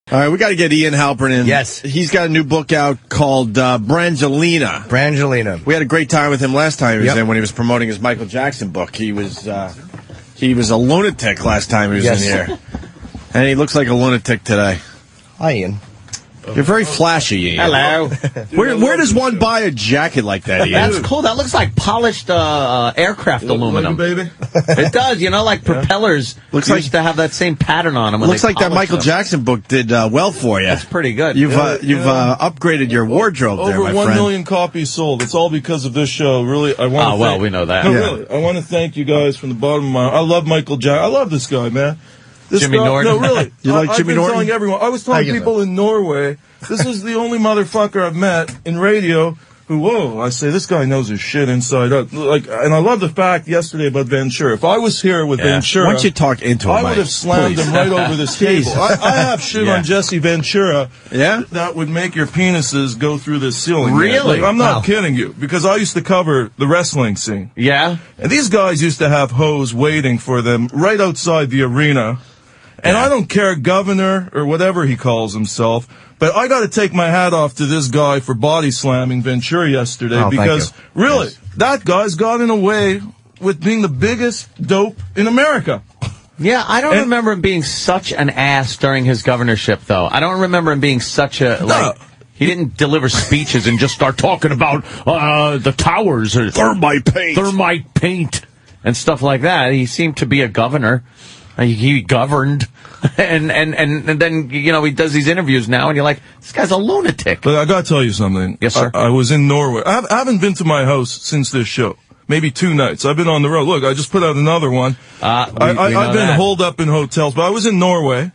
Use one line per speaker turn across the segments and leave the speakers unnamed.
All right, we got to get Ian Halperin in.
Yes.
He's got a new book out called Brangelina.
Brangelina.
We had a great time with him last time he was in when he was promoting his Michael Jackson book. He was a lunatic last time he was in here. And he looks like a lunatic today.
Hi, Ian.
You're very flashy, Ian.
Hello.
Where does one buy a jacket like that, Ian?
That's cool. That looks like polished aircraft aluminum.
Like baby?
It does. You know, like propellers used to have that same pattern on them.
Looks like that Michael Jackson book did well for you.
That's pretty good.
You've upgraded your wardrobe there, my friend.
Over 1 million copies sold. It's all because of this show. Really, I want to
well, we know that.
No, really. I want to thank you guys from the bottom of my heart. I love Michael Jackson. I love this guy, man.
Jimmy Norton?
No, really.
You like Jimmy Norton?
Telling everyone. I was telling people in Norway, this is the only motherfucker I've met in radio who, I say, this guy knows his shit inside out. And I love the fact yesterday about Ventura. If I was here with Ventura,
why don't you talk into him,
I would have slammed him right over this table. I have shit on Jesse Ventura that would make your penises go through this ceiling.
Really?
I'm not kidding you, because I used to cover the wrestling scene.
Yeah?
And these guys used to have hoes waiting for them right outside the arena. And I don't care, governor or whatever he calls himself, but I got to take my hat off to this guy for body slamming Ventura yesterday because, really, that guy's gotten away with being the biggest dope in America.
Yeah, I don't remember him being such an ass during his governorship, though. I don't remember him being such a, he didn't deliver speeches and just start talking about the towers or thermite paint and stuff like that. He seemed to be a governor. He governed, and then, you know, he does these interviews now, and you're like, this guy's a lunatic.
Look, I gotta tell you something.
Yes, sir.
I was in Norway. I haven't been to my house since this show. Maybe 2 nights. I've been on the road. Look, I just put out another one. I've been holed up in hotels, but I was in Norway,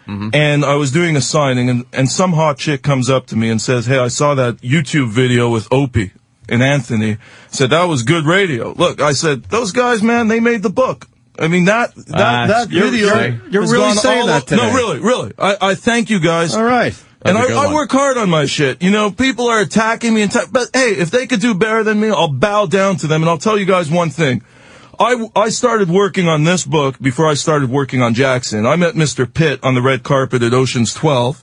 and I was doing a signing, and some hot chick comes up to me and says, hey, I saw that YouTube video with Opie and Anthony. Said, that was good radio. Look, I said, those guys, man, they made the book. I mean, that video.
You're really saying that today.
No, really. I thank you guys.
All right.
And I work hard on my shit. You know, people are attacking me, but hey, if they could do better than me, I'll bow down to them. And I'll tell you guys one thing. I started working on this book before I started working on Jackson. I met Mr. Pitt on the red carpet at Ocean's 12.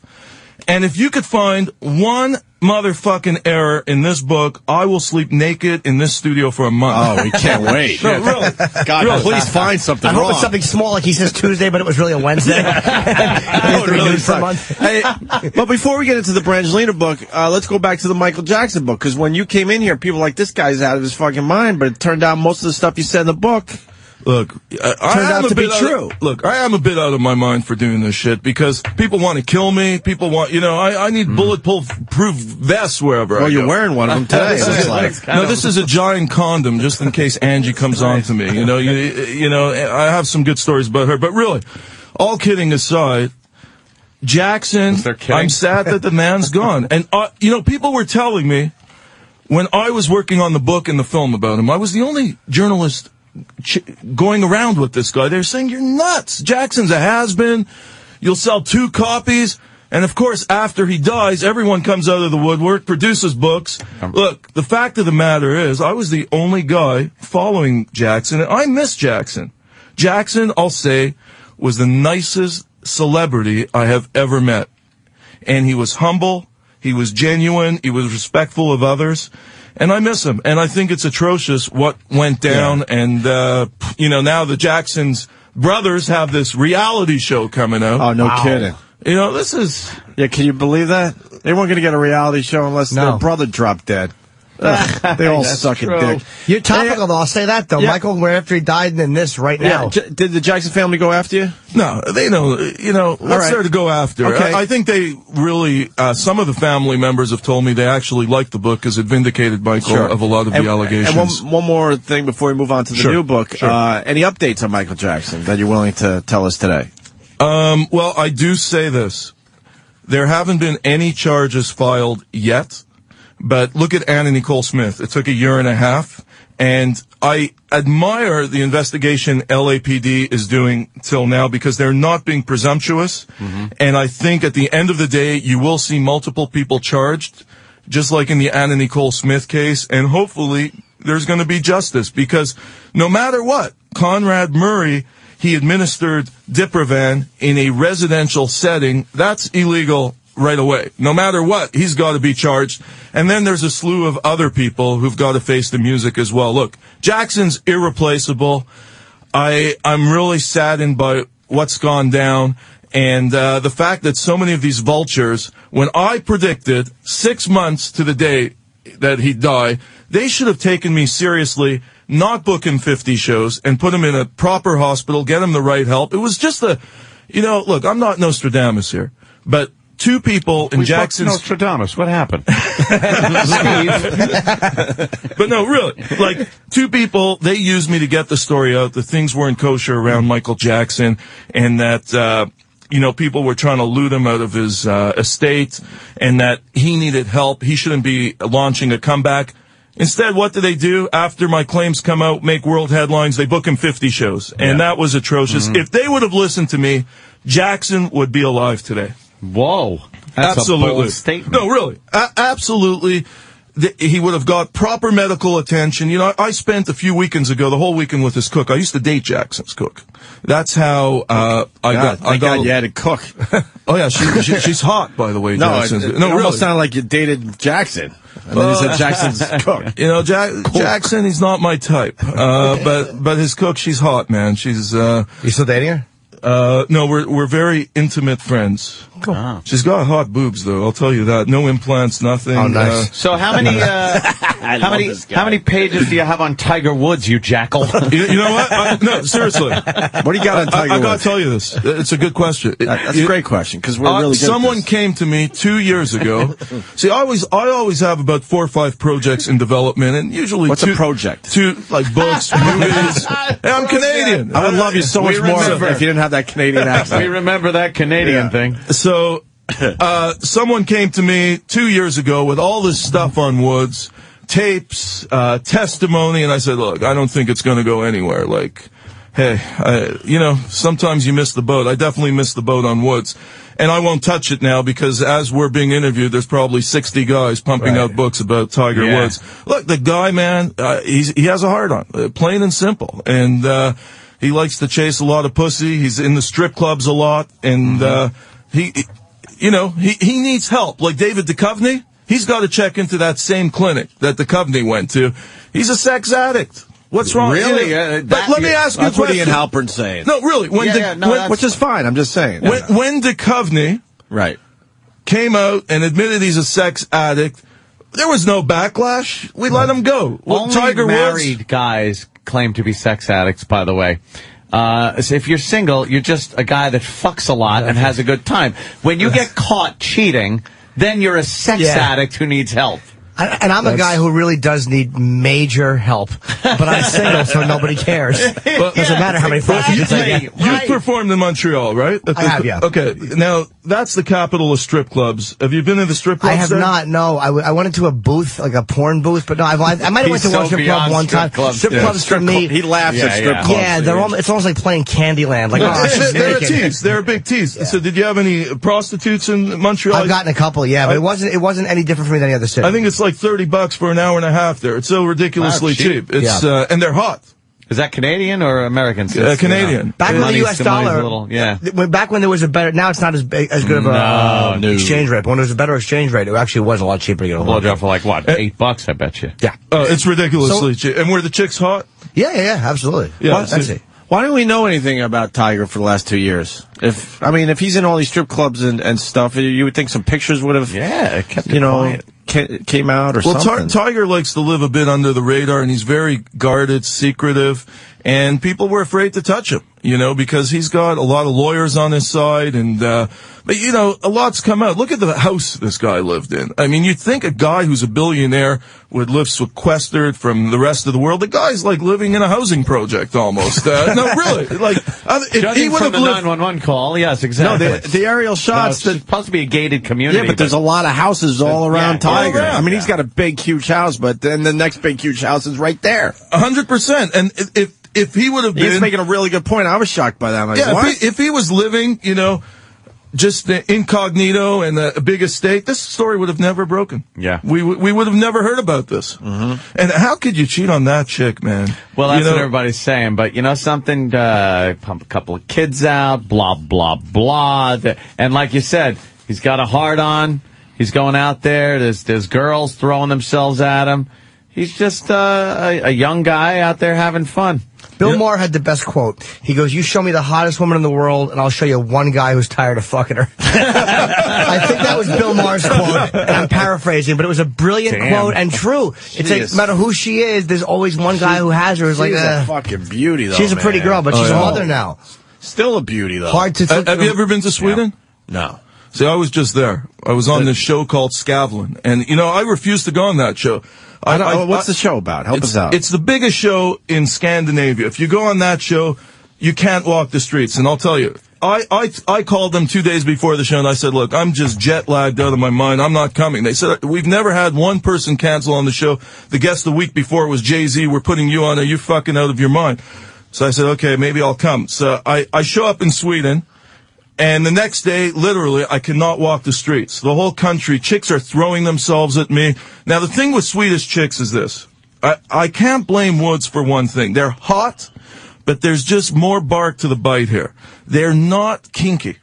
And if you could find one motherfucking error in this book, I will sleep naked in this studio for a month.
Oh, we can't wait.
No, really.
God,
really.
Please find something
I
wrong.
hope it's something small, like he says Tuesday, but it was really a Wednesday.
Hey, but before we get into the Brangelina book, let's go back to the Michael Jackson book, because when you came in here, people were like, this guy's out of his fucking mind, but it turned out most of the stuff you said in the book
Look,
turned out to be true.
Look, I am a bit out of my mind for doing this shit because people want to kill me. People want, you know, I need bulletproof vests wherever I go.
Well, you're wearing one of them today.
This is a giant condom just in case Angie comes on to me. You know, I have some good stories about her. But really, all kidding aside, Jackson, I'm sad that the man's gone. And, you know, people were telling me when I was working on the book and the film about him, I was the only journalist going around with this guy. They're saying, you're nuts. Jackson's a has-been. You'll sell 2 copies. And, of course, after he dies, everyone comes out of the woodwork, produces books. Look, the fact of the matter is, I was the only guy following Jackson, and I miss Jackson. Jackson, I'll say, was the nicest celebrity I have ever met. And he was humble. He was genuine. He was respectful of others. And I miss him. And I think it's atrocious what went down. And, you know, now the Jacksons brothers have this reality show coming out.
Oh, no kidding.
You know, this is...
Yeah, can you believe that? They weren't going to get a reality show unless their brother dropped dead. They all suck at dick.
You're topical, though. I'll say that, though. Michael, after he died, and then this right now.
Did the Jackson family go after you?
No, they know, you know, what's there to go after?
Okay.
I think they really, some of the family members have told me they actually liked the book because it vindicated Michael of a lot of the allegations.
And one more thing before we move on to the new book. Any updates on Michael Jackson that you're willing to tell us today?
Well, I do say this. There haven't been any charges filed yet. But look at Anna Nicole Smith. It took 1.5 years, and I admire the investigation LAPD is doing till now because they're not being presumptuous. And I think at the end of the day, you will see multiple people charged, just like in the Anna Nicole Smith case, and hopefully there's going to be justice because no matter what, Conrad Murray, he administered Diprovan in a residential setting, that's illegal right away. No matter what, he's got to be charged. And then there's a slew of other people who've got to face the music as well. Look, Jackson's irreplaceable. I'm really saddened by what's gone down. And the fact that so many of these vultures, when I predicted 6 months to the day that he'd die, they should have taken me seriously, not book him 50 shows, and put him in a proper hospital, get him the right help. It was just look, I'm not Nostradamus here, but two people in Jackson's...
Nostradamus, what happened?
But no, really, like, two people, they used me to get the story out that things weren't kosher around Michael Jackson, and that, people were trying to loot him out of his estate, and that he needed help. He shouldn't be launching a comeback. Instead, what do they do? After my claims come out, make world headlines, they book him 50 shows. And that was atrocious. If they would have listened to me, Jackson would be alive today.
Whoa. That's
absolutely.
A bold statement.
No, really. Absolutely. He would have got proper medical attention. I spent a few weekends ago, the whole weekend with his cook. I used to date Jackson's cook. That's how I got
you had a cook.
Oh, yeah, she's hot, by the way, Jackson.
It almost sounded like you dated Jackson. And then you said Jackson's cook.
Jackson, he's not my type. But his cook, she's hot, man. She's,
You still dating her?
No, we're very intimate friends.
Cool.
She's got hot boobs, though. I'll tell you that. No implants, nothing.
Oh, nice.
So how many pages do you have on Tiger Woods, you jackal?
You know what? No, seriously.
What do you got on Tiger Woods?
I gotta tell you this. It's a good question.
That's a great question, because we're really good
someone came to me 2 years ago. See, I always have about 4 or 5 projects in development, and usually
What's a project?
Two, like books, movies. Hey, I'm Canadian.
I would love you so much more if you didn't have that Canadian accent.
We remember that Canadian thing.
So, someone came to me 2 years ago with all this stuff on Woods, tapes, testimony, and I said, look, I don't think it's going to go anywhere. Like, hey, sometimes you miss the boat. I definitely missed the boat on Woods. And I won't touch it now because as we're being interviewed, there's probably 60 guys pumping out books about Tiger Woods. Look, the guy, man, he has a heart on, plain and simple. And, he likes to chase a lot of pussy. He's in the strip clubs a lot. And, he needs help. Like David Duchovny, he's got to check into that same clinic that Duchovny went to. He's a sex addict. What's wrong?
Really?
But let me ask you a question.
That's what Ian Halperin saying.
No, really.
Which is fine. I'm just saying.
When Duchovny came out and admitted he's a sex addict, there was no backlash. We let him go.
Only
Tiger
married
Woods
guys claim to be sex addicts, by the way. So if you're single, you're just a guy that fucks a lot and has a good time. When you get caught cheating, then you're a sex addict who needs help.
And I'm a guy who really does need major help, but I'm single, so nobody cares. Well, doesn't matter how many prostitutes I get.
You've performed in Montreal, right?
I have, yeah.
Okay, now, that's the capital of strip clubs. Have you been to the strip clubs?
I have not, no. I went into a booth, like a porn booth, but no, I might have went to one strip club one time. Strip clubs for me.
He laughs at strip clubs.
Yeah, it's almost like playing Candyland. Like,
they're a tease. They're a big tease. Yeah. So did you have any prostitutes in Montreal?
I've gotten a couple, but it wasn't any different for me than any other city.
I think it's like $30 for an hour and a half there. It's so ridiculously cheap. It's and they're hot.
Is that Canadian or American?
Canadian.
Back when the U.S. dollar, back when there was a better, now it's not as good of a exchange rate. But when there was a better exchange rate, it actually was a lot cheaper to get a
blowjob for like what, $8? I bet you.
Yeah.
It's ridiculously cheap. And were the chicks hot?
Yeah, absolutely.
Yeah,
why don't we know anything about Tiger for the last 2 years? If he's in all these strip clubs and stuff, you would think some pictures would have,
kept it quiet.
Came out or something.
Well, Tiger likes to live a bit under the radar, and he's very guarded, secretive, and people were afraid to touch him, because he's got a lot of lawyers on his side, and, but a lot's come out. Look at the house this guy lived in. I mean, you'd think a guy who's a billionaire would live sequestered from the rest of the world. The guy's like living in a housing project almost. No, really. Like, if he would have
the 911 call, yes, exactly.
No, the aerial shots.
It's supposed to be a gated community.
Yeah, but there's a lot of houses all around Tiger.
Around.
He's got a big, huge house, but then the next big, huge house is right there.
100%. And if he would have been...
He's making a really good point. I was shocked by that.
If he was living, just incognito and a big estate, this story would have never broken.
Yeah.
We would have never heard about this.
Mm-hmm.
And how could you cheat on that chick, man?
Well, that's what everybody's saying. But you know something? Pump a couple of kids out, blah, blah, blah. And like you said, he's got a heart on. He's going out there. There's girls throwing themselves at him. He's just a young guy out there having fun.
Bill Maher had the best quote. He goes, "You show me the hottest woman in the world, and I'll show you one guy who's tired of fucking her." I think that was Bill Maher's quote, and I'm paraphrasing, but it was a brilliant quote and true. It's like, no matter who she is, there's always one guy who has her who's like,
she's a fucking beauty, though.
She's a pretty girl, but she's a mother now.
Still a beauty, though.
Hard to.
Have you ever been to Sweden?
Yeah. No.
See, I was just there. I was on this show called Skavlan, and I refused to go on that show.
What's the show about? Help us out.
It's the biggest show in Scandinavia. If you go on that show, you can't walk the streets. And I'll tell you, I called them 2 days before the show, and I said, look, I'm just jet lagged out of my mind. I'm not coming. They said, we've never had one person cancel on the show. The guest the week before was Jay-Z. We're putting you on. Are you fucking out of your mind? So I said, okay, maybe I'll come. So I show up in Sweden. And the next day, literally, I cannot walk the streets. The whole country, chicks are throwing themselves at me. Now, the thing with Swedish chicks is this. I can't blame Woods for one thing. They're hot, but there's just more bark to the bite here. They're not kinky.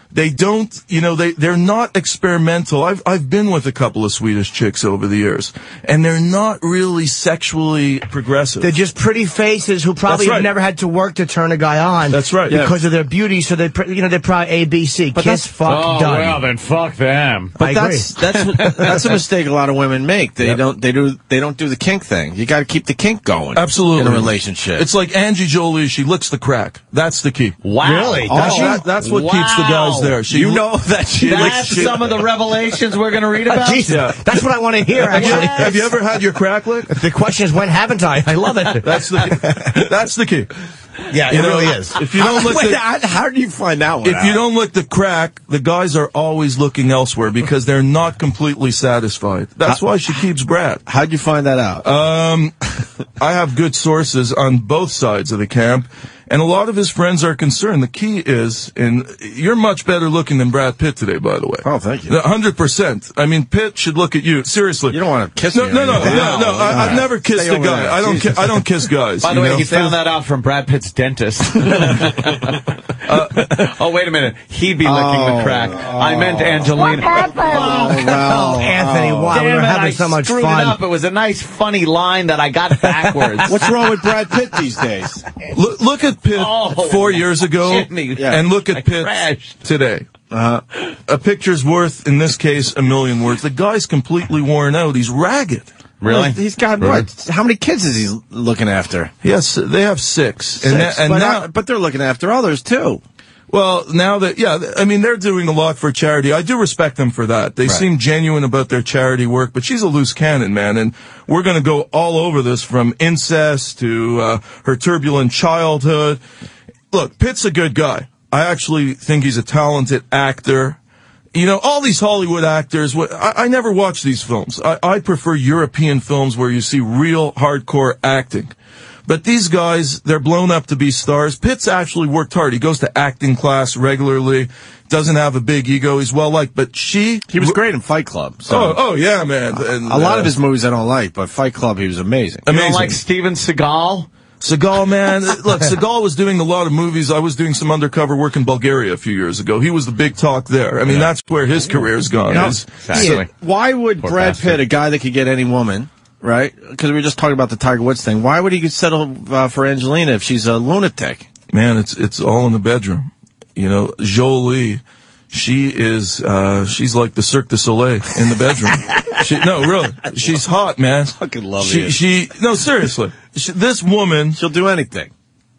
They don't, they're not experimental. I've been with a couple of Swedish chicks over the years, and they're not really sexually progressive.
They're just pretty faces who probably have never had to work to turn a guy on.
That's right.
Because of their beauty, so they're probably ABC.
But
Kiss, fuck, done.
Well, then fuck them.
But that's a mistake a lot of women make. They don't do the kink thing. You got to keep the kink going.
Absolutely.
In a relationship.
It's like Angie Jolie, she licks the crack. That's the key.
Wow.
Really?
That's what keeps the guys there.
That's some of the revelations we're going to read about?
Jesus, that's what I want to hear, actually.
Have you ever had your crack licked?
The question is, when haven't I? I love it.
That's the key.
Yeah, it really is.
If you don't lick
how do you find that one
If you don't lick the crack, the guys are always looking elsewhere because they're not completely satisfied. That's why she keeps Brad.
How'd you find that out?
I have good sources on both sides of the camp. And a lot of his friends are concerned. The key is, and you're much better looking than Brad Pitt today, by the way.
Oh, thank you.
100%. I mean, Pitt should look at you. Seriously.
You don't want to kiss
me. No.
I've
never kissed a guy. I don't kiss guys.
By the way, he found that out from Brad Pitt's dentist. Oh, wait a minute. He'd be licking the crack. I meant Angelina.
Oh, Anthony, wow, we were having so much fun.
It up. It was a nice, funny line that I got backwards.
What's wrong with Brad Pitt these days?
Look at Pitt 4 years ago, and look at Pitt today. A picture's worth, in this case, a million words. The guy's completely worn out. He's ragged.
Really? He's got what? How many kids is he looking after?
Yes, they have six.
But they're looking after others, too.
Well, now that, I mean, they're doing a lot for charity. I do respect them for that. They seem genuine about their charity work, but she's a loose cannon, man, and we're going to go all over this from incest to her turbulent childhood. Look, Pitt's a good guy. I actually think he's a talented actor. All these Hollywood actors, I never watch these films. I prefer European films where you see real hardcore acting. But these guys, they're blown up to be stars. Pitt's actually worked hard. He goes to acting class regularly, doesn't have a big ego. He's well-liked, but he
was great in Fight Club. So.
Oh, yeah, man. And,
a lot of his movies I don't like, but Fight Club, he was amazing.
You don't like Steven Seagal?
Seagal, man. Look, Seagal was doing a lot of movies. I was doing some undercover work in Bulgaria a few years ago. He was the big talk there. I mean, that's where his career's gone.
Exactly. Why would Brad Pitt, a guy that could get any woman, right? Because we were just talking about the Tiger Woods thing. Why would he settle for Angelina if she's a lunatic?
Man, it's all in the bedroom. Jolie, she's like the Cirque du Soleil in the bedroom. Really. She's hot, man.
I fucking love it.
No, seriously. This woman.
She'll do anything.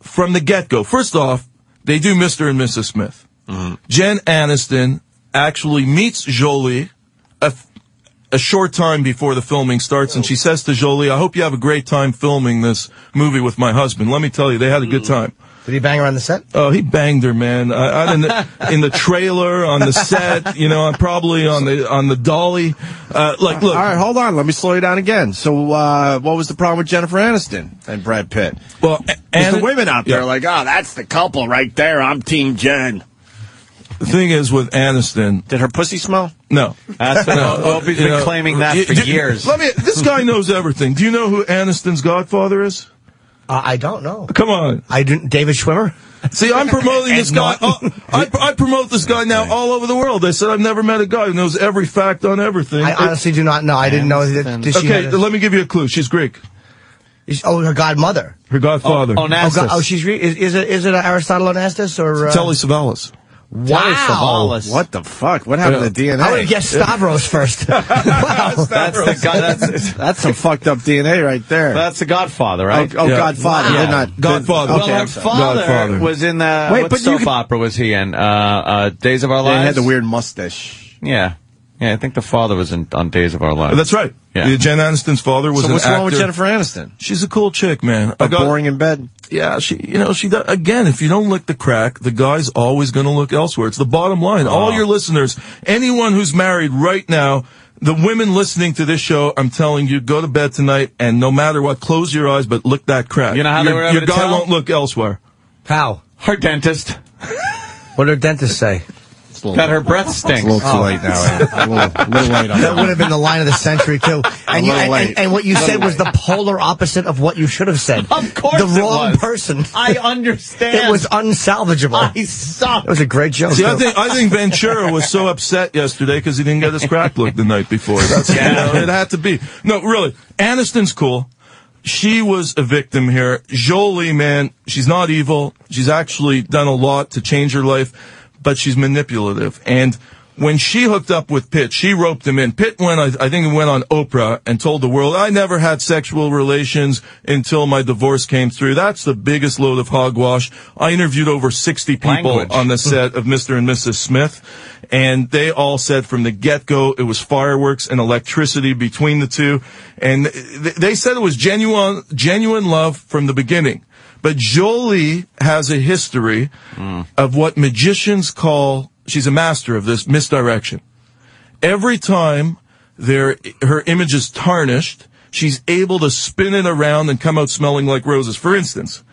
From the get-go. First off, they do Mr. and Mrs. Smith. Mm-hmm. Jen Aniston actually meets Jolie a short time before the filming starts, and she says to Jolie, I hope you have a great time filming this movie with my husband. Let me tell you, they had a good time.
Did he bang her on the set?
Oh, he banged her, man. In the trailer, on the set, probably on the dolly. Look.
All right, hold on. Let me slow you down again. So, what was the problem with Jennifer Aniston and Brad Pitt?
Well,
and the women out there are like, oh, that's the couple right there. I'm Team Jen.
The thing is with Aniston.
Did her pussy smell?
No.
That's what Opie's been claiming that for years.
This guy knows everything. Do you know who Aniston's godfather is?
I don't know.
Come on.
David Schwimmer?
See, I'm promoting this guy. I promote this guy now all over the world. I said I've never met a guy who knows every fact on everything.
I honestly do not know. I didn't know that.
Okay, let me give you a clue. She's Greek.
Her godmother.
Her godfather.
Onassis. Is it Aristotle Onassis or
Telly Savalas?
Wow.
What the fuck? What happened to DNA?
I would have guessed Stavros first. Wow.
That's some fucked up DNA right there.
That's the Godfather, right?
Godfather.
Wow.
Not
Godfather.
Well, her father was in what soap opera was he in? Days of Our Lives?
He had the weird mustache.
Yeah. Yeah, I think the father was on Days of Our Lives.
That's right.
Yeah.
Jen Aniston's father was an actor.
So what's wrong with Jennifer Aniston?
She's a cool chick, man.
Boring in bed?
Yeah, she does. Again, if you don't lick the crack, the guy's always going to look elsewhere. It's the bottom line. All your listeners, anyone who's married right now, the women listening to this show, I'm telling you, go to bed tonight, and no matter what, close your eyes, but lick that crack.
You know how they were able
your
to
guy
tell?
won't look elsewhere.
How?
Her dentist.
What did her dentist say?
That her breath stinks.
It's a little too late now. A little late on
that would have been the line of the century, too. And what you said was the polar opposite of what you should have said.
Of course
the wrong person.
I understand.
It was unsalvageable.
I suck.
It was a great joke.
See, I think Ventura was so upset yesterday because he didn't get his crack looked the night before. That's it had to be. No, really, Aniston's cool. She was a victim here. Jolie, man, she's not evil. She's actually done a lot to change her life. But she's manipulative. And when she hooked up with Pitt, she roped him in. Pitt I think he went on Oprah and told the world, I never had sexual relations until my divorce came through. That's the biggest load of hogwash. I interviewed over 60 people on the set of Mr. and Mrs. Smith, and they all said from the get-go it was fireworks and electricity between the two. And they said it was genuine love from the beginning. But Jolie has a history of what magicians call, she's a master of this, misdirection. Every time her image is tarnished, she's able to spin it around and come out smelling like roses. For instance,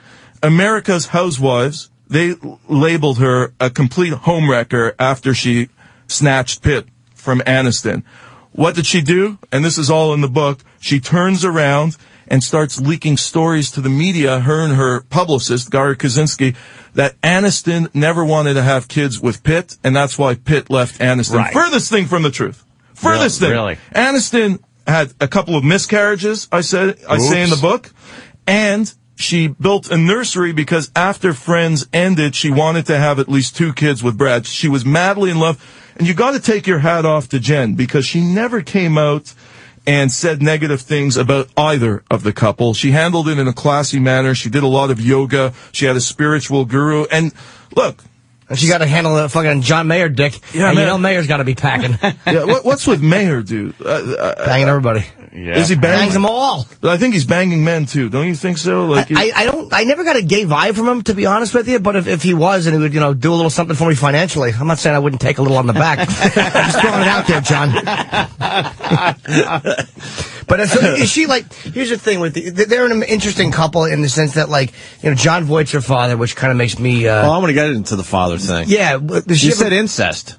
America's Housewives, they labeled her a complete homewrecker after she snatched Pitt from Aniston. What did she do? And this is all in the book. She turns around and starts leaking stories to the media, her and her publicist, Gary Kaczynski, that Aniston never wanted to have kids with Pitt, and that's why Pitt left Aniston. Right. Furthest thing from the truth. Furthest thing.
Really?
Aniston had a couple of miscarriages, I say in the book, and she built a nursery because after Friends ended, she wanted to have at least 2 kids with Brad. She was madly in love, and you got to take your hat off to Jen because she never came out and said negative things about either of the couple. She handled it in a classy manner. She did a lot of yoga. She had a spiritual guru. And look.
And she got to handle the fucking John Mayer dick. Yeah, and man. You know Mayer's got to be packing.
Yeah, what's with Mayer, dude?
Banging everybody.
Yeah. Is he banging?
Bangs them all.
I think he's banging men too. Don't you think so? Like
I never got a gay vibe from him, to be honest with you. But if he was and he would, do a little something for me financially, I'm not saying I wouldn't take a little on the back. I'm just throwing it out there, John. But is she like? Here's the thing with they're an interesting couple in the sense that John Voight's her father, which kind of makes me.
Well, I'm going to get into the father thing.
Yeah,
you said incest.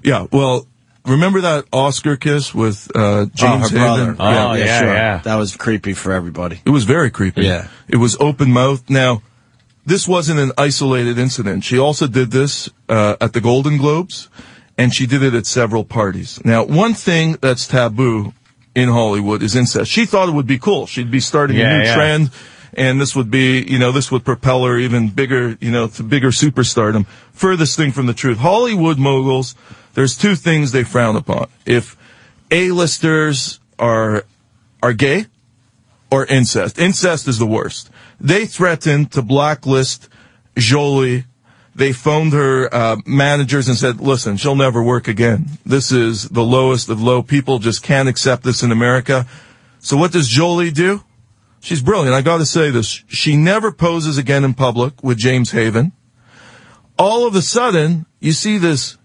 Yeah, well. Remember that Oscar kiss with James
her brother.
Hayden?
Yeah.
That was creepy for everybody.
It was very creepy.
Yeah.
It was open mouth. Now, this wasn't an isolated incident. She also did this at the Golden Globes, and she did it at several parties. Now, one thing that's taboo in Hollywood is incest. She thought it would be cool. She'd be starting a new trend, and this would be, this would propel her even bigger, to bigger superstardom. Furthest thing from the truth. Hollywood moguls, there's 2 things they frown upon. If A-listers are gay or incest. Incest is the worst. They threatened to blacklist Jolie. They phoned her managers and said, listen, she'll never work again. This is the lowest of low. People just can't accept this in America. So what does Jolie do? She's brilliant. I got to say this. She never poses again in public with James Haven. All of a sudden, you see this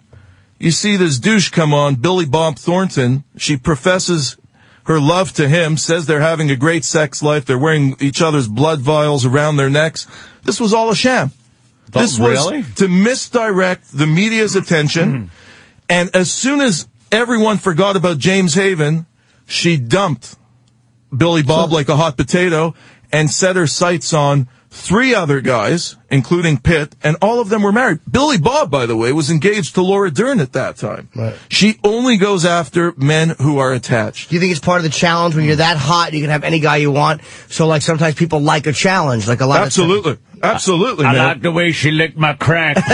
douche come on, Billy Bob Thornton. She professes her love to him, says they're having a great sex life. They're wearing each other's blood vials around their necks. This was all a sham. This was to misdirect the media's attention, and as soon as everyone forgot about James Haven, she dumped Billy Bob like a hot potato and set her sights on 3 other guys, including Pitt, and all of them were married. Billy Bob, by the way, was engaged to Laura Dern at that time. Right. She only goes after men who are attached.
Do you think it's part of the challenge when you're that hot, you can have any guy you want? So, like, sometimes people like a challenge, like a lot
Absolutely. Absolutely,
I
man.
like the way she licked my crack.
There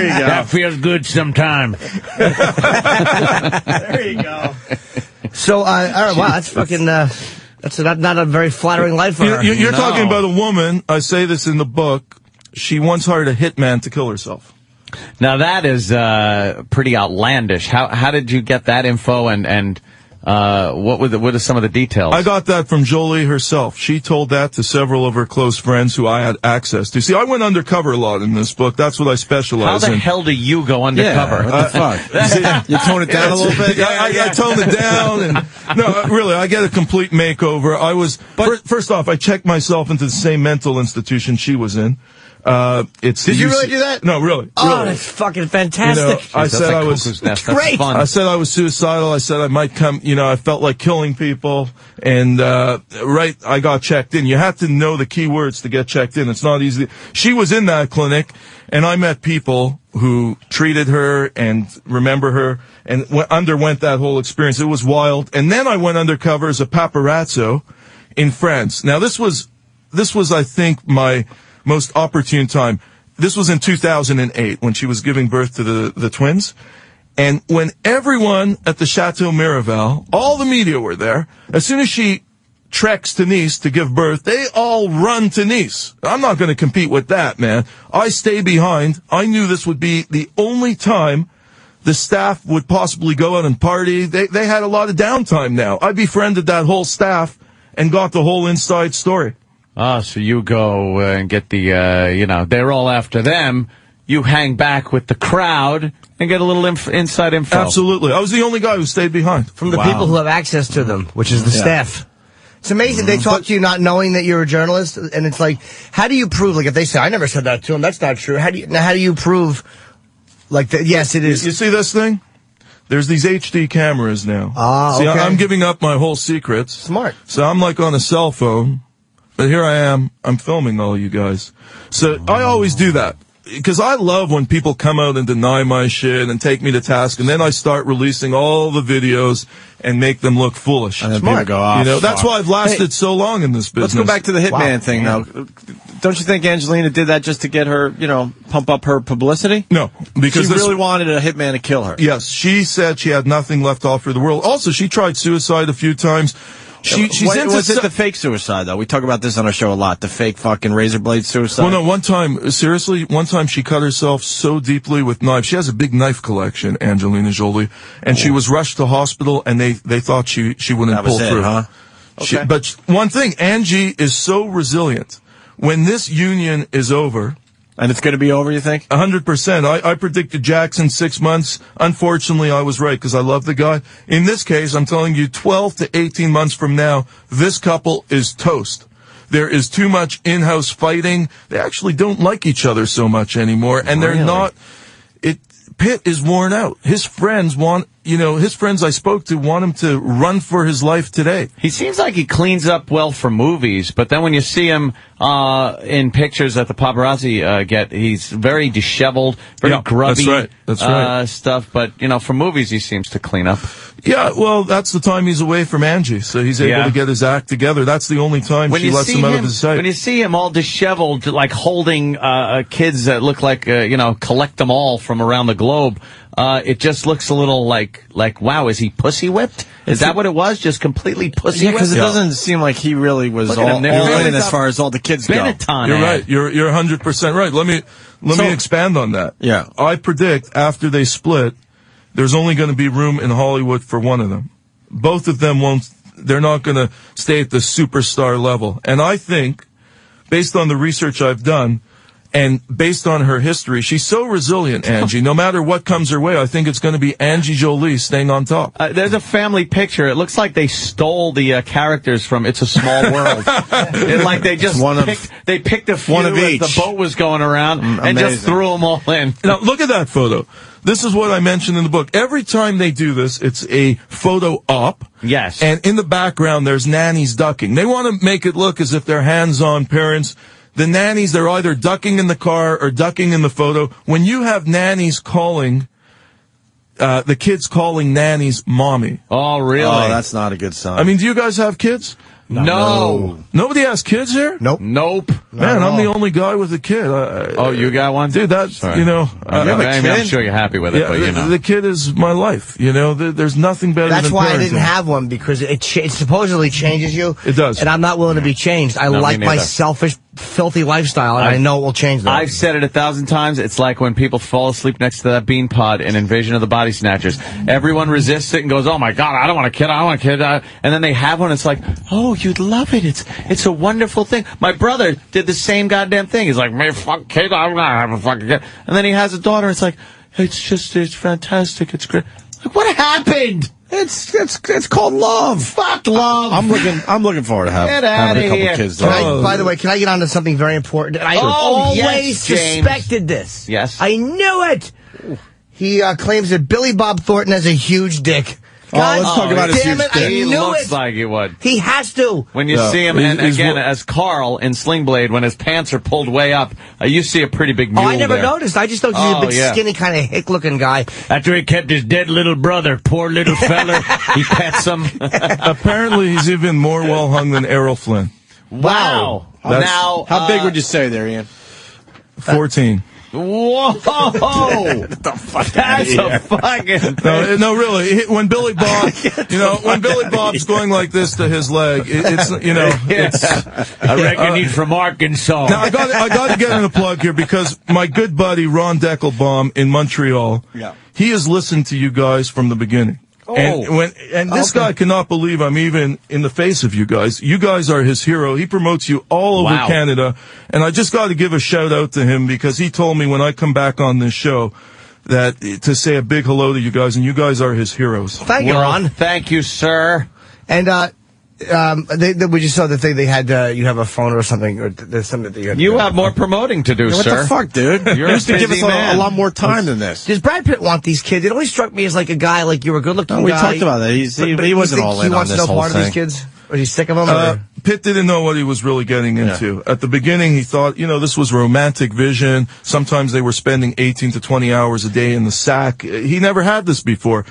you go.
That feels good sometime.
There you go. So, all right, wow, that's fucking... That's not a very flattering life for her.
You're talking about a woman, I say this in the book, she once hired a hitman to kill herself.
Now that is pretty outlandish. How did you get that info, and what are some of the details?
I got that from Jolie herself. She told that to several of her close friends who I had access to. See, I went undercover a lot in this book. That's what I specialize in.
How the hell do you go undercover?
Yeah, what the fuck? You tone it down a little bit?
I toned it down. And no, really, I get a complete makeover. First off, I checked myself into the same mental institution she was in. Did
you really do that?
No, really.
Oh, that's fucking fantastic.
I said I was
great.
Fun.
I said I was suicidal. I said I might come. I felt like killing people, and I got checked in. You have to know the key words to get checked in. It's not easy. She was in that clinic, and I met people who treated her and remember her and underwent that whole experience. It was wild. And then I went undercover as a paparazzo in France. Now this was, I think, my most opportune time. This was in 2008 when she was giving birth to the twins. And when everyone at the Chateau Miraval, all the media were there, as soon as she treks to Nice to give birth, they all run to Nice. I'm not going to compete with that, man. I stay behind. I knew this would be the only time the staff would possibly go out and party. They had a lot of downtime now. I befriended that whole staff and got the whole inside story.
So you go and get the, they're all after them. You hang back with the crowd and get a little inside info.
Absolutely. I was the only guy who stayed behind.
From the people who have access to them, which is the staff. It's amazing. They talk to you not knowing that you're a journalist, and it's like, how do you prove, like, if they say, I never said that to him, that's not true. How do you prove, like, that, yes, it is.
You see this thing? There's these HD cameras now.
See,
okay. I'm giving up my whole secrets.
Smart.
So I'm like on a cell phone. But here I am. I'm filming all you guys. So I always do that. Because I love when people come out and deny my shit and take me to task, and then I start releasing all the videos and make them look foolish.
And then people go off.
That's why I've lasted so long in this business.
Let's go back to the hitman thing, though. Don't you think Angelina did that just to get her, pump up her publicity?
No, because
she really wanted a hitman to kill her.
Yes, she said she had nothing left to offer the world. Also, she tried suicide a few times.
Was it the fake suicide, though? We talk about this on our show a lot, the fake fucking razor blade suicide.
Well, no, one time she cut herself so deeply with knives. She has a big knife collection, Angelina Jolie, and she was rushed to hospital, and they thought she wouldn't pull through.
Huh? Okay.
But one thing, Angie is so resilient. When this union is over...
And it's going to be over, you think?
100%. I predicted Jackson 6 months. Unfortunately, I was right because I love the guy. In this case, I'm telling you, 12 to 18 months from now, this couple is toast. There is too much in-house fighting. They actually don't like each other so much anymore. And they're not... Pitt is worn out. His friends I spoke to want him to run for his life today.
He seems like he cleans up well for movies, but then when you see him in pictures that the paparazzi get, he's very disheveled, very grubby.
That's right.
Stuff. But, for movies, he seems to clean up.
Yeah, well, that's the time he's away from Angie, so he's able to get his act together. That's the only time she lets him out of his sight.
When you see him all disheveled, like holding kids that look like, collect them all from around the globe, it just looks a little like, wow, is he pussy whipped? Is that what it was? Just completely pussy whipped?
Because it doesn't seem like he really was all in as far as all the kids go.
You're right. You're 100% right. Let me expand on that.
Yeah.
I predict after they split, there's only going to be room in Hollywood for one of them. Both of them they're not going to stay at the superstar level. And I think, based on the research I've done, And based on her history, she's so resilient, Angie. No matter what comes her way, I think it's going to be Angie Jolie staying on top.
There's a family picture. It looks like they stole the characters from It's a Small World. Like they just picked a few as the boat was going around and just threw them all in.
Now, look at that photo. This is what I mentioned in the book. Every time they do this, it's a photo op.
Yes.
And in the background, there's nannies ducking. They want to make it look as if they're hands-on parents. The nannies, they're either ducking in the car or ducking in the photo. When you have nannies calling, the kids calling nannies mommy.
Oh, really?
Oh, that's not a good sign.
I mean, do you guys have kids?
No.
Nobody has kids here?
Nope.
Man, I'm the only guy with a kid.
You got one?
Dude, that's, you know.
I'm sure you're happy with it, but you know.
The kid is my life, you know. There's nothing better than
That's why I
parenting.
didn't have one, because it supposedly changes you.
It does.
And I'm not willing to be changed. I like my selfish, filthy lifestyle, and I know it will change that.
I've said it 1,000 times. It's like when people fall asleep next to that bean pod in Invasion of the Body Snatchers. Everyone resists it and goes, oh my God, I don't want a kid, I don't want a kid. And then they have one, it's like, oh, you'd love it. It's a wonderful thing. My brother did the same goddamn thing. He's like, man, fuck kid, I'm gonna have a fucking kid. And then he has a daughter, it's like, it's fantastic, it's great. Like, what happened?
It's called love.
Fuck love.
I'm looking forward to having a couple kids.
By the way, can I get on to something very important? I always suspected this.
Yes.
I knew it. He claims that Billy Bob Thornton has a huge dick. God,
let's talk about his huge dick.
He looks like he would.
He has to.
When you see him, and again, as Carl in Sling Blade, when his pants are pulled way up, you see a pretty big mule
I never noticed. I just thought he was a big, skinny, kind of hick-looking guy.
After he kept his dead little brother, poor little fella, he pets him.
Apparently, he's even more well-hung than Errol Flynn.
Wow.
Now, how big would you say there, Ian?
14.
Whoa!
What the fuck?
That's a fucking thing.
No, really. When Billy Bob, when Billy Bob's going like this to his leg, it's.
I reckon he's from Arkansas.
Now I got to get in a plug here because my good buddy Ron Deckelbaum in Montreal, he has listened to you guys from the beginning.
Oh.
And this guy cannot believe I'm even in the face of you guys. You guys are his hero. He promotes you all over Canada. And I just got to give a shout out to him because he told me when I come back on this show that to say a big hello to you guys, and you guys are his heroes.
Thank you, Ron.
Thank you, sir.
And we just saw the thing they had. You have a phone or something, or there's something that you have.
You have more promoting to do,
sir. What the fuck, dude?
You're
used to give us a lot more time than this.
Does Brad Pitt want these kids? It always struck me as like a guy, like you're a good-looking guy.
We talked about that. He wasn't all in on this whole thing. He wants no part of these kids. Was he sick of them?
Pitt didn't know what he was really getting into. At the beginning, he thought, this was romantic vision. Sometimes they were spending 18 to 20 hours a day in the sack. He never had this before.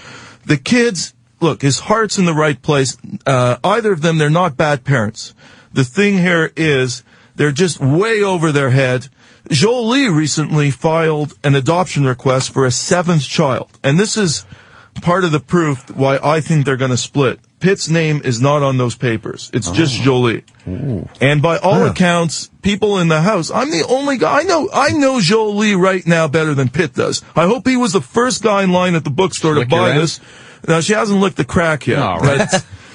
The kids, look, his heart's in the right place. Either of them, they're not bad parents. The thing here is they're just way over their head. Jolie recently filed an adoption request for a 7th child. And this is part of the proof why I think they're going to split. Pitt's name is not on those papers. It's just Jolie. Ooh. And by all accounts, people in the house, I'm the only guy. I know Jolie right now better than Pitt does. I hope he was the first guy in line at the bookstore to buy this. Now, she hasn't licked the crack yet.
Oh, right.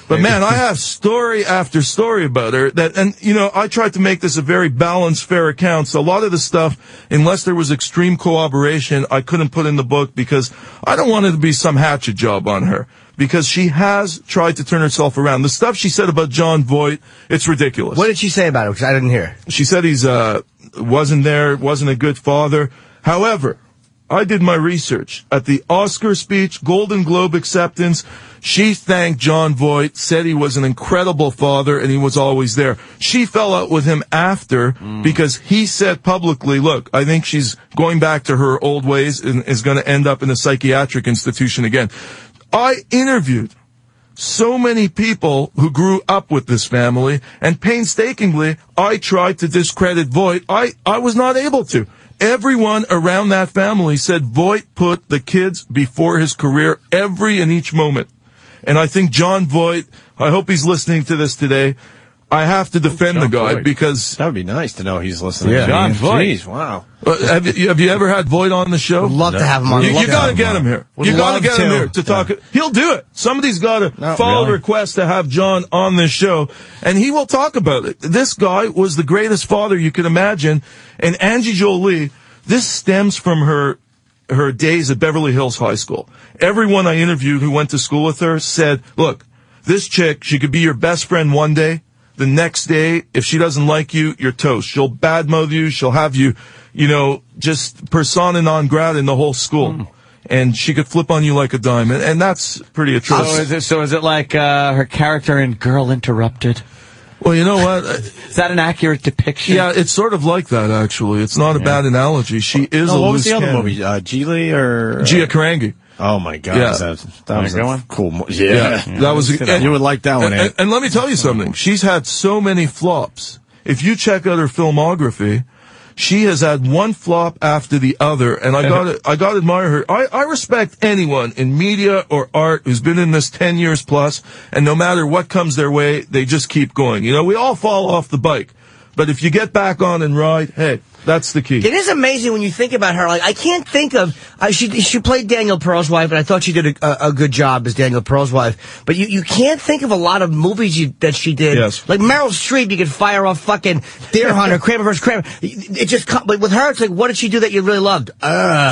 But man, I have story after story about her and I tried to make this a very balanced, fair account. So a lot of the stuff, unless there was extreme cooperation, I couldn't put in the book because I don't want it to be some hatchet job on her. Because she has tried to turn herself around. The stuff she said about Jon Voight, it's ridiculous.
What did she say about him? Because I didn't hear.
She said he's, wasn't a good father. However, I did my research. At the Oscar speech, Golden Globe acceptance, she thanked Jon Voight, said he was an incredible father, and he was always there. She fell out with him after because he said publicly, look, I think she's going back to her old ways and is going to end up in a psychiatric institution again. I interviewed so many people who grew up with this family, and painstakingly, I tried to discredit Voight. I was not able to. Everyone around that family said Voight put the kids before his career every and each moment. And I think Jon Voight, I hope he's listening to this today, I have to defend the guy because
that would be nice to know he's listening.
Yeah.
John Voight.
Jeez, wow.
Have you ever had Voight on the show?
Would love to have him on.
You got to get him here. You got to get him here to talk. He'll do it. Somebody's got to follow the request to have John on this show, and he will talk about it. This guy was the greatest father you could imagine, and Angie Jolie. This stems from her days at Beverly Hills High School. Everyone I interviewed who went to school with her said, "Look, this chick, she could be your best friend one day." The next day, if she doesn't like you, you're toast. She'll badmouth you. She'll have you, just persona non grata in the whole school. And she could flip on you like a dime. And that's pretty atrocious.
So is it like her character in Girl Interrupted?
Well, you know what?
Is that an accurate depiction?
Yeah, it's sort of like that, actually. It's not a bad analogy. She is a loose
What was the other
cannon.
movie? Geely or...
Gia Karangi.
Oh, my God.
Yeah.
That was a cool movie. Yeah.
That was...
You would like that one, Ed.
And let me tell you something. She's had so many flops. If you check out her filmography, she has had one flop after the other, and I gotta admire her. I respect anyone in media or art who's been in this 10 years plus, and no matter what comes their way, they just keep going. We all fall off the bike. But if you get back on and ride, hey, that's the key.
It is amazing when you think about her. Like, I can't think of... she played Daniel Pearl's wife, and I thought she did a good job as Daniel Pearl's wife. But you can't think of a lot of movies that she did.
Yes.
Like Meryl Streep, you could fire off fucking Deer Hunter, Kramer vs. Kramer. It just... But with her, it's like, what did she do that you really loved?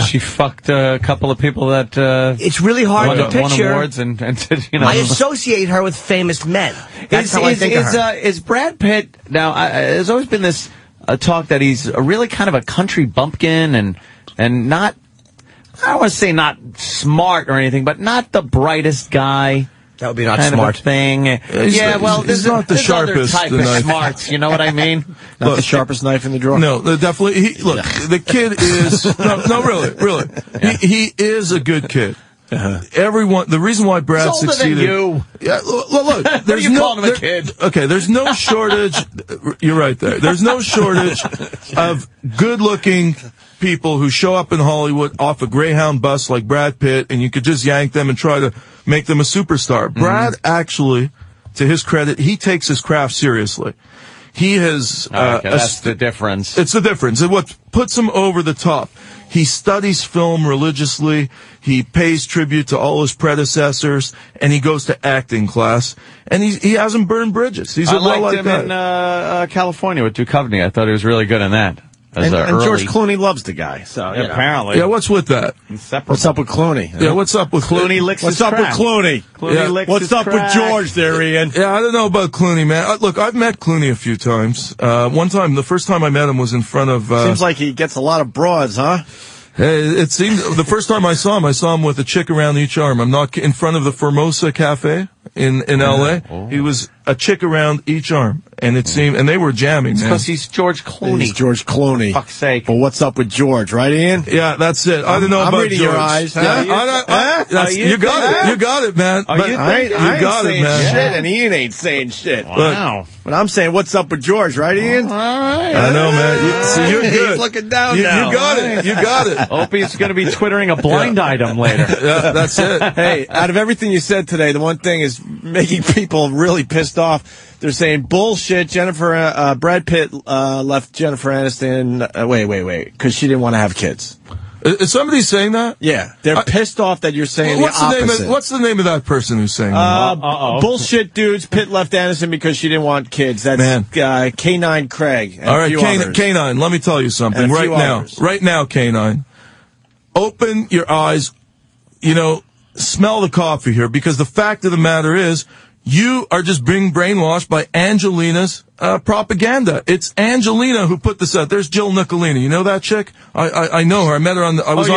She fucked a couple of people that...
it's really hard to picture.
Won awards and
I associate her with famous men. That's how I think of her.
Is Brad Pitt... Now, there's always been this... talk that he's really kind of a country bumpkin and not, I don't want to say not smart or anything, but not the brightest guy.
That would be not
kind
smart.
Of a thing.
He's not the sharpest
other type of smarts, you know what I mean?
Not the sharpest knife in the drawer.
No, definitely. Look, the kid is no, really. Yeah. He is a good kid. Everyone, the reason why Brad succeeded.
Than you.
Yeah, look. There's
you calling him a kid?
Okay, there's no shortage. You're right there. There's no shortage of good-looking people who show up in Hollywood off a Greyhound bus like Brad Pitt, and you could just yank them and try to make them a superstar. Brad actually, to his credit, he takes his craft seriously. He has.
That's the difference.
It's the difference. And what puts him over the top. He studies film religiously. He pays tribute to all his predecessors, and he goes to acting class. And he hasn't burned bridges. He's
I liked him in California with Duchovny. I thought he was really good in that.
And George Clooney loves the guy. So
apparently,
yeah. What's with that?
What's up with Clooney?
Yeah, what's up with
Clooney? Licks
what's up with Clooney?
Clooney licks
what's up with George there, Ian?
Yeah, I don't know about Clooney, man. Look, I've met Clooney a few times. One time, the first time I met him was in front of.
Seems like he gets a lot of broads, huh?
It seemed the first time I saw him with a chick around each arm. I'm not in front of the Formosa Cafe in L.A. Oh. He was a chick around each arm, and it seemed, and they were jamming.
Because he's George Clooney.
He's George Clooney.
For fuck's sake.
Well, what's up with George, right, Ian?
Yeah, that's it. I don't know
I'm
about
reading
George.
your eyes.
Yeah, you got it. You got it, man.
I ain't saying
man.
shit, and Ian ain't saying shit.
Wow.
But I'm saying, what's up with George, right, Ian?
All right.
I know, man. You're good.
He's looking down now.
You got it. You got it.
Opie's going to be twittering a blind item later.
Yeah, that's it.
Hey, out of everything you said today, the one thing is making people really pissed off. They're saying bullshit. Brad Pitt left Jennifer Aniston. Wait, because she didn't want to have kids.
Is somebody saying that?
Yeah, they're pissed off that you're saying the opposite.
What's the name of that person who's saying that?
Bullshit dudes. Pitt left Aniston because she didn't want kids. That's K9 Craig.
All right, K9. Let me tell you something right now. Right now, K9. Open your eyes. Smell the coffee here, because the fact of the matter is, you are just being brainwashed by Angelina's propaganda. It's Angelina who put this out. There's Jill Nicolini. You know that chick? I know her. I met her on the. I was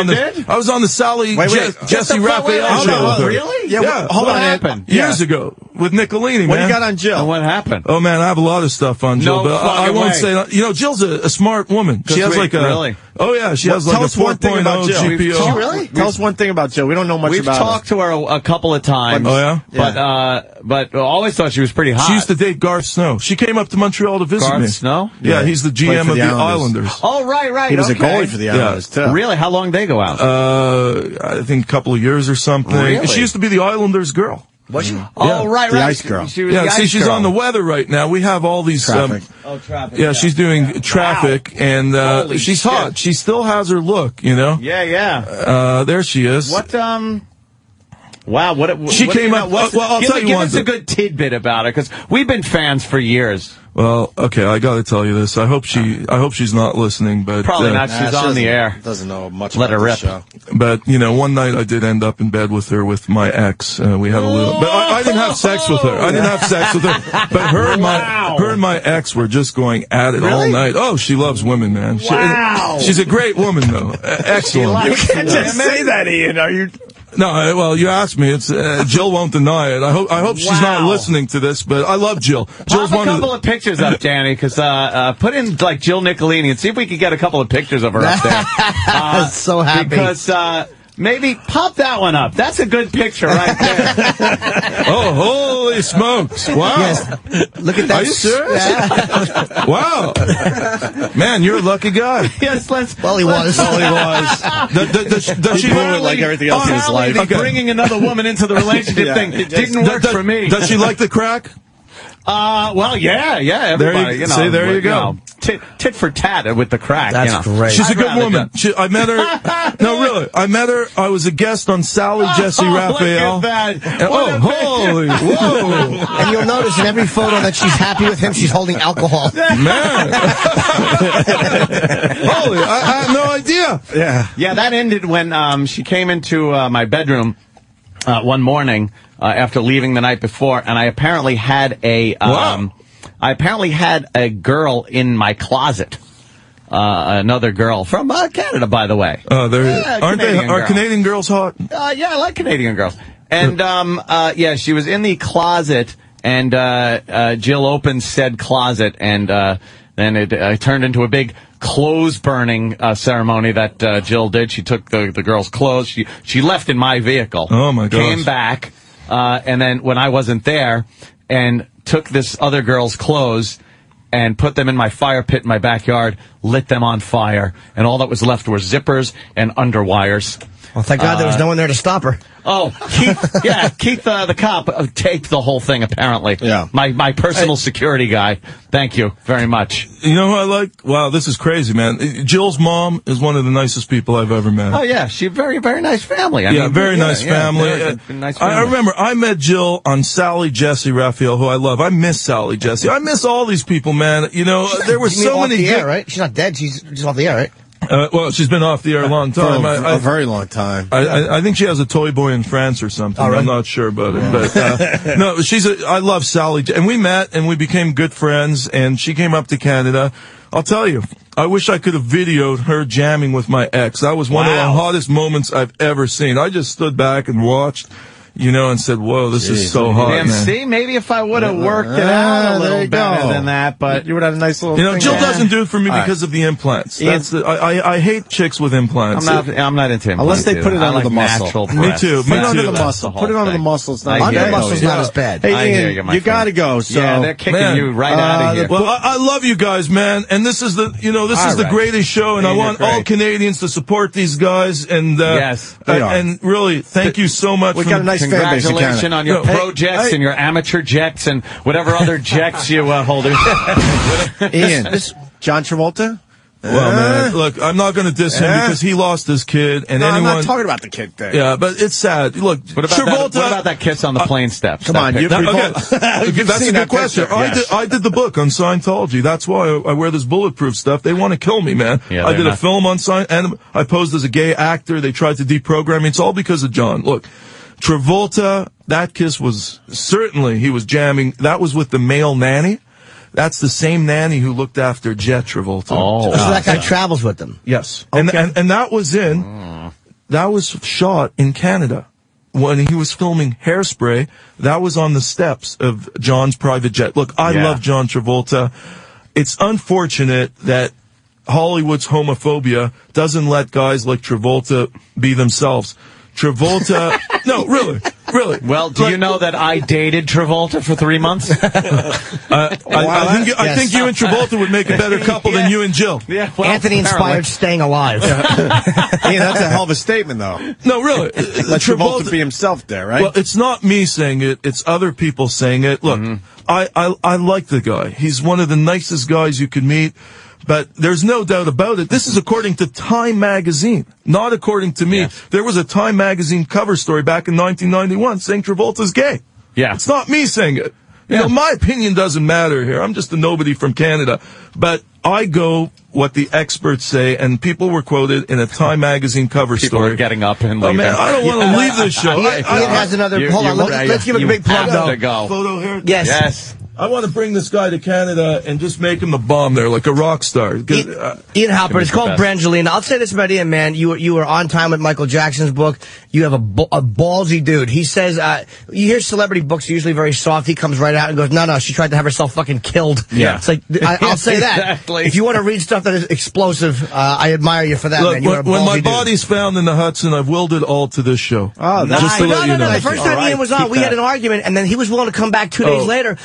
on the Sally Jesse Raphael show.
Really?
Yeah.
Hold on.
What happened?
Years ago with Nicolini.
What
man.
you got on Jill?
And what happened?
Oh man, I have a lot of stuff on Jill, but I won't
way.
say. Jill's a smart woman. She has like a.
Really?
Oh yeah, she has like a 4.0 GPO.
Really? Tell us one thing about Jill. We don't know much about her.
We've talked to her a couple of times.
Oh yeah.
But I always thought she was pretty hot.
She used to date Garth Snow. She came up to Montreal to visit me.
Garth Snow?
Yeah, he's the GM of the Islanders.
Oh, right.
He was a goalie for the Islanders, too.
Really? How long did they go out?
I think a couple of years or something.
Really?
She used to be the Islanders' girl.
Was she?
Oh, right.
The ice girl.
She was the ice
she's
girl.
on the weather right now. We have all these...
Traffic.
Traffic.
Yeah, she's doing traffic, and she's
shit.
hot. She still has her look, you know?
Yeah.
There she is.
What, Wow,
She came up... Well, I'll tell you one
Give us a good tidbit about her, because we've been fans for years.
Well, okay, I got to tell you this. I hope she's not listening, but
probably not. She's on the air.
Doesn't know much.
Let
about
her rip.
Show.
But one night I did end up in bed with her with my ex. We had a little. But I didn't have sex with her. I didn't have sex with her. But her and my ex were just going at it all night. Oh, she loves women, man. She's a great woman, though. Excellent.
You can't just say that, Ian. Are you?
No, well, you asked me. It's Jill won't deny it. I hope she's not listening to this, but I love Jill. Jill's
Pop a couple of pictures up, Danny, because put in like Jill Nicolini and see if we can get a couple of pictures of her up there.
So happy
because maybe pop that one up. That's a good picture right there.
Oh, holy smokes! Wow.
Yes. Look at that.
Are you serious?
Yeah.
Wow. Man, you're a lucky guy.
Yes, let's.
Well, he was.
Does she
blew it like everything else in his life.
The bringing another woman into the relationship thing didn't work for me.
Does she like the crack?
Well, yeah. Everybody,
There you go.
Tit for tat with the crack.
That's great.
She's a good woman. I met her. No, really. I met her. I was a guest on Sally Jesse Raphael.
Look at that.
And, holy, whoa.
And you'll notice in every photo that she's happy with him, she's holding alcohol.
Man. Holy, I had no idea.
Yeah, that ended when she came into my bedroom one morning after leaving the night before, and I apparently had a girl in my closet. Another girl from Canada, by the way.
Are Canadian girls hot?
Yeah, I like Canadian girls. And she was in the closet, and Jill opened said closet, and then it turned into a big clothes burning ceremony that Jill did. She took the girl's clothes. She left in my vehicle.
Oh my gosh.
Came back, and then when I wasn't there, and took this other girl's clothes and put them in my fire pit in my backyard, lit them on fire, and all that was left were zippers and underwires.
Well, thank God there was no one there to stop her.
Oh, Keith, Keith the cop taped the whole thing, apparently.
Yeah.
My personal security guy. Thank you very much.
You know who I like? Wow, this is crazy, man. Jill's mom is one of the nicest people I've ever met.
Oh, yeah. She's a very, very nice family.
Very nice family.
Nice family.
I remember I met Jill on Sally Jesse Raphael, who I love. I miss Sally Jesse. I miss all these people, man. There were so many...
Off the air, right? She's not dead. She's just off the air, right?
Well, she's been off the air a long time.
A very long time.
I think she has a toy boy in France or something.
Right.
I'm not sure about it. But, no, I love Sally. And we met and we became good friends, and she came up to Canada. I'll tell you, I wish I could have videoed her jamming with my ex. That was one of the hottest moments I've ever seen. I just stood back and watched. And said, whoa, this is so hot, man.
See, maybe if I would have worked it out a little better than that, but
you would have a nice little thing.
Jill doesn't do it for me because of the implants. I hate chicks with implants.
I'm not into implants.
Unless they put it under the muscle.
Me too.
Put it under the muscle. Put it under the muscle. It's not
under the muscle's not as bad.
Hey, Ian, you gotta go. So
they're kicking you right out of here.
Well, I love you guys, man. And this is the greatest show, and I want all Canadians to support these guys. And
yes,
and really, thank you so much.
We got a nice fan base.
Congratulations on your pro jets and your amateur jets and whatever other jets you hold.
Ian, John Travolta?
Well, man, look, I'm not going to diss him because he lost his kid. And
I'm not talking about the kid thing.
Yeah, but it's sad. Look,
what about that kiss on the plane steps?
Come on,
that's a good question.
Yes.
I did the book on Scientology. That's why I wear this bulletproof stuff. They want to kill me, man.
Yeah,
I did a film on and I posed as a gay actor. They tried to deprogram me. It's all because of John. Look, Travolta, that kiss was certainly, he was jamming. That was with the male nanny. That's the same nanny who looked after Jet Travolta.
So that guy travels with them.
Yes.
Okay.
And that was shot in Canada. When he was filming Hairspray, that was on the steps of John's private jet. Look, I love John Travolta. It's unfortunate that Hollywood's homophobia doesn't let guys like Travolta be themselves. Travolta, no, really. Really.
Well, do you know that I dated Travolta for 3 months?
I think you and Travolta would make a better couple than you and Jill.
Yeah, well,
Anthony inspired Staying Alive.
Yeah, that's a hell of a statement, though.
No, really.
Let Travolta be himself there, right?
Well, it's not me saying it. It's other people saying it. Look, I like the guy. He's one of the nicest guys you could meet. But there's no doubt about it. This is according to Time magazine, not according to me. Yes. There was a Time magazine cover story back in 1991 saying Travolta's gay.
Yeah.
It's not me saying it. You know, my opinion doesn't matter here. I'm just a nobody from Canada. But I go what the experts say, and people were quoted in a Time magazine cover story.
People are getting up and leaving.
Oh, man, I don't want to leave this show.
Ian has another... Hold on, let's give a big plug, though.
Go.
Photo here?
Yes.
I want to bring this guy to Canada and just make him the bomb there, like a rock star.
Ian Halperin, it's called Brangelina. I'll say this about Ian, man. You were on time with Michael Jackson's book. You have a ballsy dude. He says, you hear celebrity books are usually very soft. He comes right out and goes, no, she tried to have herself fucking killed.
Yeah.
It's like, I'll say that.
Exactly.
If you want to read stuff that is explosive, I admire you for that,
Look,
man. You're
when my
dude.
body's found in the Hudson, I've willed it all to this show.
Oh,
No,
just
no,
you know.
the first time Ian was on, we had an argument, and then he was willing to come back 2 days later.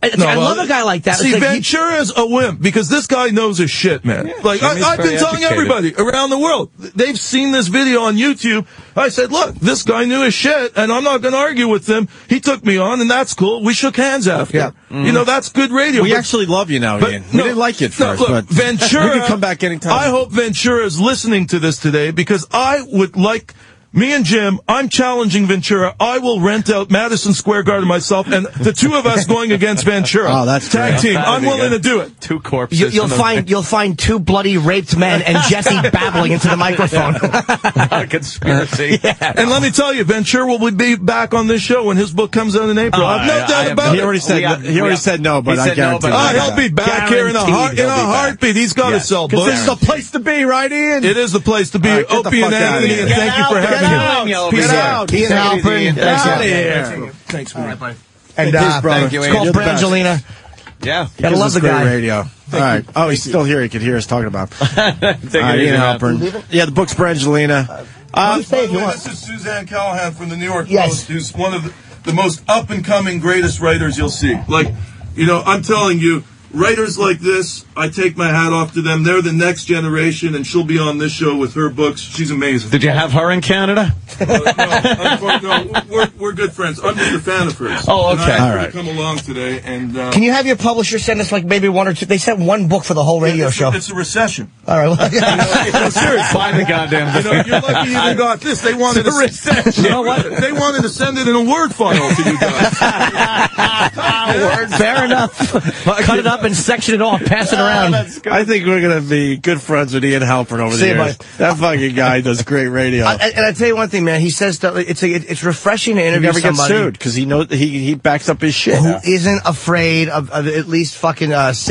I love a guy like that.
See,
like
Ventura's a wimp because this guy knows his shit, man. Like, I've been telling everybody around the world. They've seen this video on YouTube. I said, look, this guy knew his shit, and I'm not going to argue with him. He took me on, and that's cool. We shook hands after. Yeah. You know, that's good radio.
We actually love you now, Ian. We didn't like you at first,
look,
but
Ventura,
you can come back anytime.
I hope Ventura is listening to this today because I would like... Me and Jim, I'm challenging Ventura. I will rent out Madison Square Garden myself, and the two of us going against Ventura.
Oh, that's
tag team. I'm willing to do it.
2 corpses.
You'll find 2 bloody raped men and Jesse babbling into the microphone.
A conspiracy.
Yeah.
And let me tell you, Ventura will be back on this show when his book comes out in April. I've no doubt about it.
He already said no, but I guarantee.
He'll be back here in a heartbeat. He's got to sell books.
This is the place to be, right, Ian?
It is the place to be. Opie and Anthony, and thank you for having me.
Peace out.
Ian Halperin.
Get out of here.
Thanks, man.
And
thank you,
it's called Brangelina.
Yeah.
Gotta love the guy.
Radio. All right. Oh, he's still here. He could hear us talking about Ian Halperin. Yeah, the book's Brangelina.
This is Suzanne Callahan from the New York Post, who's one of the most up-and-coming, greatest writers you'll see. Like, you know, I'm telling you, writers like this, I take my hat off to them. They're the next generation, and she'll be on this show with her books. She's amazing.
Did you have her in Canada?
No, we're good friends. I'm just a fan of hers.
Oh, okay.
And I come along today, and
can you have your publisher send us like maybe 1 or 2? They sent 1 book for the whole radio show.
It's a recession.
All right. Well,
Seriously, buy the goddamn thing.
You're lucky you even got this. They wanted
a recession.
You know what? They wanted to send it in a Word file to you guys.
Fair enough. Cut it up and section it off, pass it around.
I think we're going to be good friends with Ian Halperin over the years. That fucking guy does great radio.
And I tell you one thing, man. He says that it's refreshing to interview
somebody. He never gets sued because he knows he backs up his shit.
Who isn't afraid of at least fucking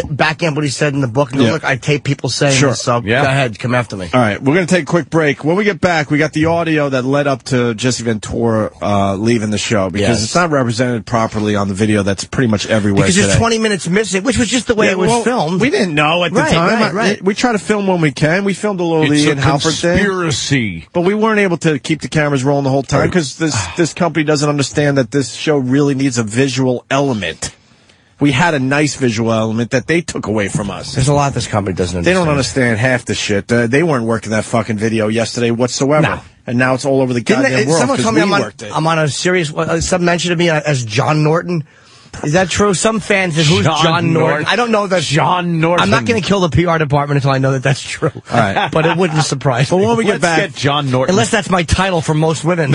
backing up what he said in the book. And look, I tape people saying this, so go ahead, come after me.
All right, we're going to take a quick break. When we get back, we got the audio that led up to Jesse Ventura leaving the show because it's not represented properly on the video that's pretty much everywhere
because there's 20 minutes missing, which was just the way it was filmed.
We didn't know at the time. Right. We try to film when we can. We filmed a little Ian Halperin thing.
Conspiracy.
But we weren't able to keep the cameras rolling the whole time because this company doesn't understand that this show really needs a visual element. We had a nice visual element that they took away from us.
There's a lot this company doesn't understand.
They don't understand half the shit. They weren't working that fucking video yesterday whatsoever. No. And now it's all over the goddamn world.
Someone told me I'm on a serious... Some mentioned to me as John Norton. Is that true? Some fans said, who's John Norton? I don't know that.
John Norton.
I'm not going to kill the PR department until I know that that's true. All
right.
But it wouldn't surprise me.
But when we get back... Let's get John Norton.
Unless that's my title for most women.